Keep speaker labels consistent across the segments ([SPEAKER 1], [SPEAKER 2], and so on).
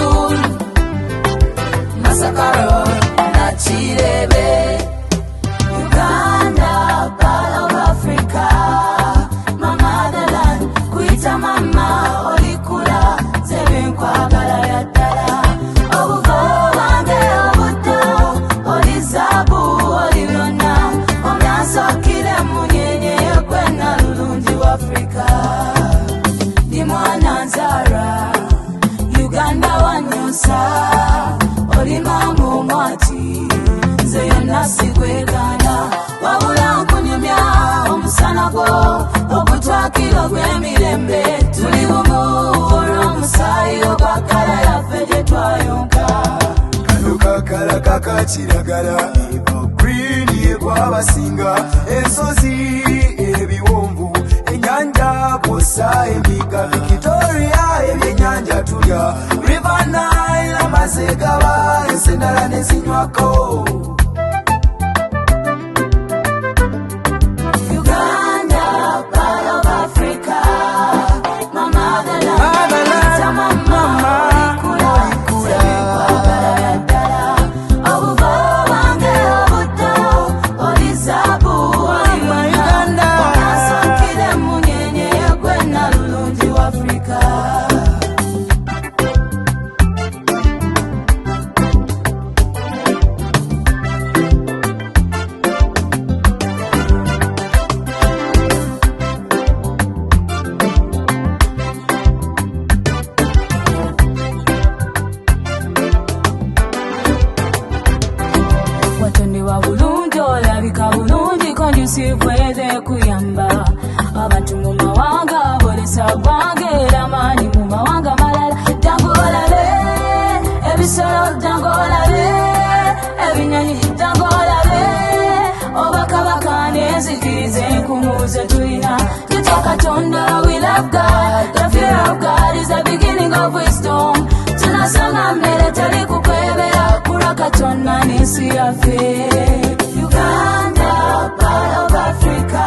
[SPEAKER 1] School, Masakaro na Chirebe. Uganda, part of Africa, my motherland. Kuita mama olikula zebenkwagala yaddala. Obuvo wange obuto olizabu olibyonna omyansokire munyenye yekwena lulungi wa Africa. Ndi mwana nzara Uganda wanyosa oli mamu mwati nze yonna sigwegana wabula nkunyumya omusana gwo ogutwakiro gw'emirembe tuli bumu olw'omusaayi ogwakala yaffe gye twayonka.
[SPEAKER 2] Kano kakala kakakiragala green yekwabasinga ensozi ebiwonvu enyanja kwosa emiga Victoria ebyenyanja tulya River Nile amazzi gaba ensendala nezinywako.
[SPEAKER 1] Uganda, part of Africa, my motherland. Kuita mama olikula zebenkwagala yaddala. Obuvo wange obuto olizabu olibyonna omyansokire munyenye yekwena lulungi wa Africa. Watondewa bulungi olabika bulungi conducive weather kuyamba abantu mu mawanga bolesa gwange era maanyi mu mawanga malala. Jangu olabe ebisolo, jangu olabe ebinyonyi, jangu olabe obakabaka n'enzikiriza enkumu ze tulina. Tutya Katonda, we love God. The fear of God is the beginning of wisdom. Tunasanga mmere tali kukwebera kulwa Katonda n'ensi yaffe. Uganda, part of Africa,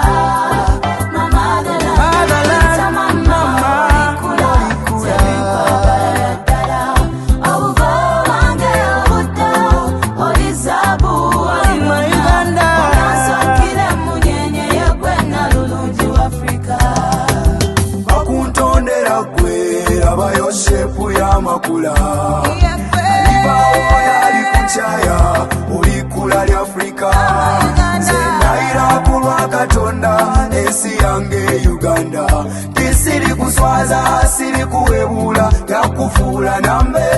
[SPEAKER 1] my motherland. Kuita mama olikula zebenkwagala yaddala. Obuvo wange obuto olizabu olibyonna omyansokire munyenye yekwena lulungi wa Africa.
[SPEAKER 2] Bakuntondera gwe labayo shepu y'amakula alibawo yali kukyaya olikula lya Africa. Nze ndayira kulwa Katonda ensi yange Uganda. Tisiri kuswaza siri kuwebula yakufuula nambe